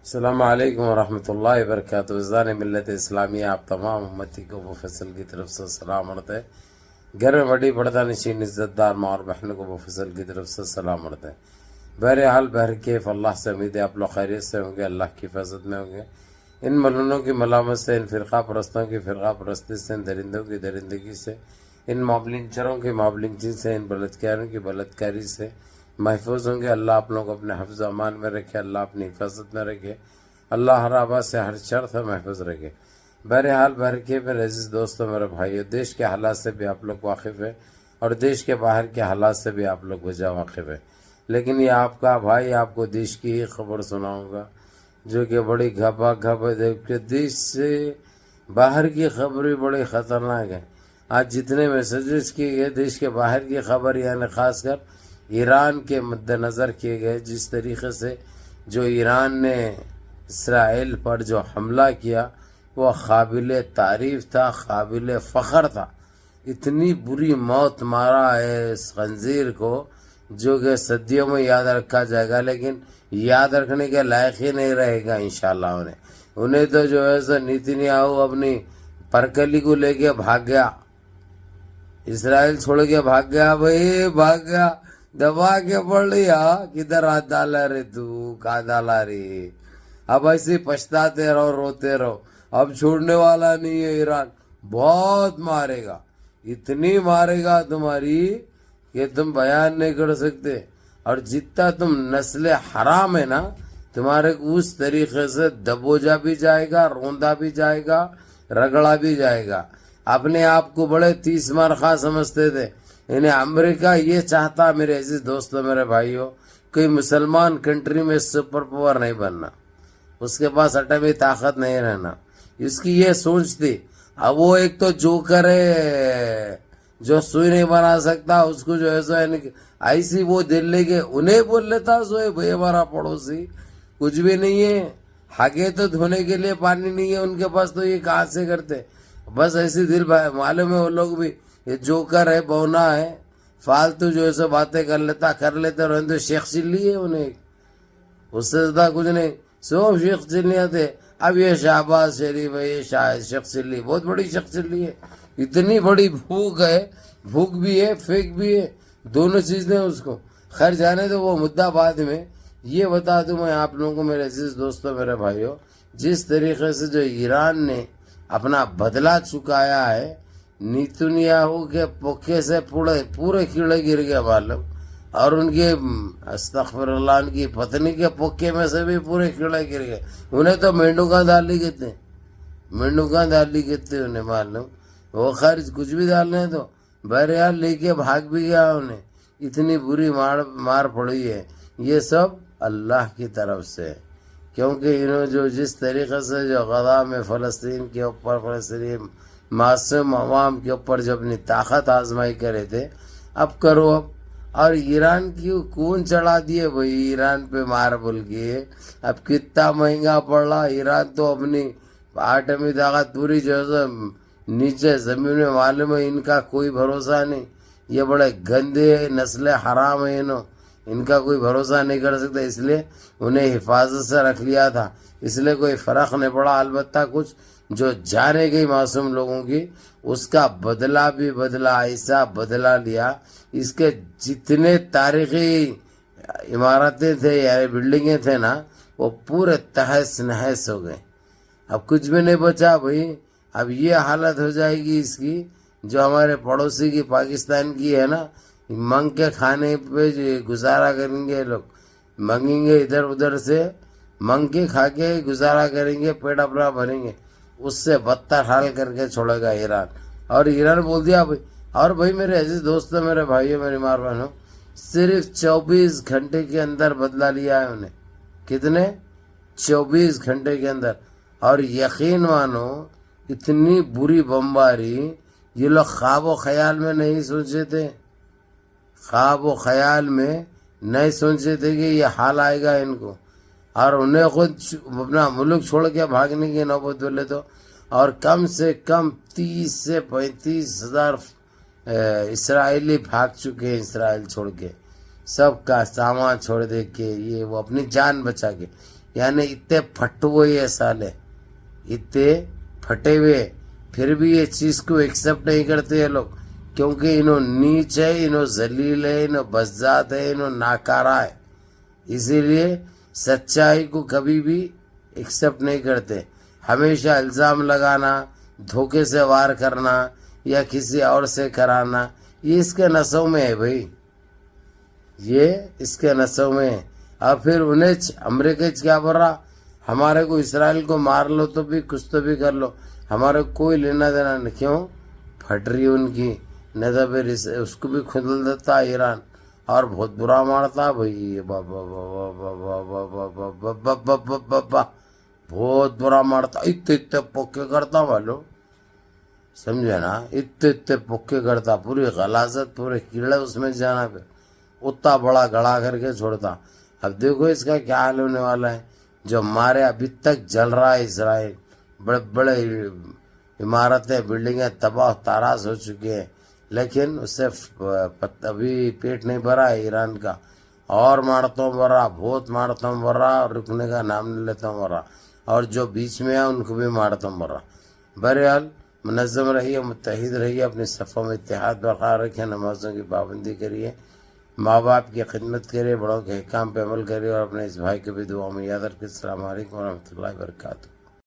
السلام علیکم ورحمۃ اللہ وبرکاتہ. وزان ملت اسلامیہ آپ تمام امتی کو مفصل کی طرف سے سلام عرض ہے. گھر میں بڑی پردہ نشین عزت دار ماں اور بہنوں کو مفصل کی طرف سے سلام عرض ہے. بہرحال بہرکیف اللہ سے امید ہے آپ لوگ خیریت سے ہوں گے، اللہ کی حفاظت میں ہوں گے. ان ملونوں کی ملامت سے، ان فرقہ پرستوں کی فرقہ پرستی سے، ان درندوں کی درندگی سے، ان مابلنچروں کی مابلنچی سے، ان بلدکاروں کی بلدکاری سے محفوظ ہوں گے. اللہ آپ لوگوں کو اپنے حفظ و امان میں رکھے، اللہ اپنی حفاظت میں رکھے، اللہ ہر آباد سے ہر شر سے محفوظ رکھے. بہرحال بہرکے میرے عزیز دوستوں، میرے بھائیو، دیش کے حالات سے بھی آپ لوگ واقف ہیں اور دیش کے باہر کے حالات سے بھی آپ لوگ بجا واقف ہیں. لیکن یہ آپ کا بھائی آپ کو دیش کی ہی خبر سناؤں گا جو کہ بڑی گھپا گھپ ہے، کہ دیش سے باہر کی خبریں بڑی خطرناک ہیں. آج جتنے میسیجز کیے گئے دیش کے باہر کی خبر، یعنی خاص کر ایران کے مد نظر کیے گئے، جس طریقے سے جو ایران نے اسرائیل پر جو حملہ کیا وہ قابل تعریف تھا، قابل فخر تھا. اتنی بری موت مارا ہے اس خنزیر کو جو کہ صدیوں میں یاد رکھا جائے گا، لیکن یاد رکھنے کے لائق ہی نہیں رہے گا انشاءاللہ. انہیں تو جو ہے سو نیتنیاہو اپنی پرکلی کو لے کے بھاگ گیا، اسرائیل چھوڑ کے بھاگ گیا. بھائی بھاگ گیا، دبا کے پڑ لیا. کدھر ہاتھ ڈالا رے تو، کہاں ڈالا رے؟ اب ایسے پچھتاتے رہو، روتے رہو. اب چھوڑنے والا نہیں ہے ایران، بہت مارے گا، اتنی مارے گا تمہاری کہ تم بیان نہیں کر سکتے. اور جتنا تم نسل حرام ہے نا، تمہارے کو اس طریقے سے دبوجا بھی جائے گا، روندا بھی جائے گا، رگڑا بھی جائے گا. اپنے آپ کو بڑے 30 مارخہ سمجھتے تھے. انہیں امریکہ یہ چاہتا، میرے عزیز دوستوں، میرے بھائیوں، کوئی مسلمان کنٹری میں سپر پاور نہیں بننا، اس کے پاس اٹمی طاقت نہیں رہنا، اس کی یہ سوچ تھی. اب وہ ایک تو جوکر ہے جو سوئی نہیں بنا سکتا، اس کو جو ہے سو ایسی وہ دلی کے انہیں بول لیتا سو بھائی ہمارا پڑوسی کچھ بھی نہیں ہے، ہاگے تو دھونے کے لیے پانی نہیں ہے ان کے پاس، تو یہ کہاں سے کرتے؟ بس ایسی دل معلوم ہے وہ لوگ بھی یہ جوکر ہے، بونا ہے، فالتو جو ہے سو باتیں کر لیتے رہتے. شیخ چلی ہے انہیں، اس سے زیادہ کچھ نہیں، سو شیخ چلیاں تھے. اب یہ شہباز شریف ہے، یہ شیخ چلی بہت بڑی شیخ چلی ہے. اتنی بڑی بھوک ہے، بھوک بھی ہے، فیک بھی ہے، دونوں چیزیں اس کو. خیر جانے تو وہ مدعا بعد میں. یہ بتا دوں میں آپ لوگوں کو میرے عزیز دوستوں، میرے بھائیوں، جس طریقے سے جو ایران نے اپنا بدلہ چکایا ہے، نیتنیاہو کے پوکھے سے پورے کیڑے گر گئے معلوم، اور ان کے استغفر اللہ ان کی پتنی کے پوکھے میں سے بھی پورے کیڑے گر گئے. انہیں تو مینڈوکاں ڈالی کہتے ہیں، مینڈوکاں ڈالی کہتے ہیں انہیں معلوم. وہ خرچ کچھ بھی ڈالنے تو بہرحال لے کے بھاگ بھی گیا انہیں. اتنی بری مار پڑی ہے. یہ سب اللہ کی طرف سے، کیونکہ انہوں جو جس طریقے سے جو غزہ میں فلسطین کے اوپر، فلسطینی معصوم عوام کے اوپر جو اپنی طاقت آزمائی کرے تھے، اب کرو اب. اور ایران کی کون چڑھا دیے بھائی، ایران پہ مار بول کے. اب کتنا مہنگا پڑ رہا ایران تو اپنی ایٹمی طاقت پوری جو ہے نیچے زمین میں معلوم ہے ان کا کوئی بھروسہ نہیں. یہ بڑے گندے نسل حرام ہیں، ان کا کوئی بھروسہ نہیں کر سکتا، اس لیے انہیں حفاظت سے رکھ لیا تھا. اس لیے کوئی فرق نہیں پڑا. البتہ کچھ جو جانے گئی معصوم لوگوں کی، اس کا بدلہ بھی بدلا، ایسا بدلہ لیا. اس کے جتنے تاریخی عمارتیں تھے یا بلڈنگیں تھے نا، وہ پورے تہس نہس ہو گئے. اب کچھ بھی نہیں بچا بھائی. اب یہ حالت ہو جائے گی اس کی جو ہمارے پڑوسی کی پاکستان کی ہے نا. منگ کے کھانے پہ گزارا کریں گے لوگ، منگیں گے ادھر ادھر سے، منگ کے کھا کے گزارا کریں گے، پیٹ اپنا بھریں گے. اس سے بدتر حال کر کے چھوڑے گا ایران. اور ایران بول دیا بھائی. اور بھائی میرے عزیز دوستوں، میرے بھائیوں، میری ماں بہنوں، صرف 24 گھنٹے کے اندر بدلا لیا ہے انہیں. کتنے؟ 24 گھنٹے کے اندر. اور یقین مانو اتنی بری بمباری یہ لوگ خواب و خیال میں نہیں سوچے تھے، خواب و خیال میں نہیں سوچے تھے کہ یہ حال آئے گا ان کو. اور انہیں خود اپنا ملک چھوڑ کے بھاگنے کی نوبت بولے تو، اور کم سے کم 30 سے 35 ہزار اسرائیلی بھاگ چکے ہیں اسرائیل چھوڑ کے، سب کا سامان چھوڑ دے کے، یہ وہ اپنی جان بچا کے. یعنی اتنے پھٹ ہوئے یہ سالے، اتنے پھٹے ہوئے، پھر بھی یہ چیز کو ایکسپٹ نہیں کرتے یہ لوگ، کیونکہ انہوں نیچ ہے، انہوں ذلیل ہے، انہوں بزداد ہے، انہوں ناکارہ ہے، اسی لیے سچائی کو کبھی بھی ایکسپٹ نہیں کرتے. ہمیشہ الزام لگانا، دھوکے سے وار کرنا یا کسی اور سے کرانا، یہ اس کے نسوں میں ہے بھائی، یہ اس کے نسوں میں ہے. اور پھر انہیں امریکہ کیا بول رہا، ہمارے کو اسرائیل کو مار لو تو بھی کچھ تو بھی کر لو، ہمارے کوئی لینا دینا نہیں. کیوں پھٹ رہی ان کی، نہیں تو پھر اس کو بھی کھدل دیتا ایران، اور بہت برا مارتا بھائی، بہت برا مارتا، اتنے پوکے کرتا معلوم، سمجھے نا، اتنے پوکے کرتا، پوری غلاظت، پورے کیڑے اس میں جانا، پہ اتنا بڑا گڑا کر کے چھوڑتا. اب دیکھو اس کا کیا حال ہونے والا ہے. جو مارے ابھی تک جل رہا ہے اسرائیل، بڑے بڑے عمارتیں بلڈنگیں تباہ تاراس ہو چکی ہیں، لیکن اس سے ابھی پیٹ نہیں بھرا ہے ایران کا، اور مارتا ہوں بھرا، بہت مارتا ہوں بھرا، اور رکنے کا نام نہیں لیتا ہوں بھرا، اور جو بیچ میں ہے ان کو بھی مارتا ہوں بھرا. بہرحال منظم رہیے، متحد رہیے، اپنی صفوں میں اتحاد برقرار رکھیں، نمازوں کی پابندی کریے، ماں باپ کی خدمت کریے، بڑوں کے احکام پہ عمل کریے، اور اپنے اس بھائی کو بھی دعا میں یاد رکھیں. السلام علیکم ورحمۃ اللہ وبرکاتہ.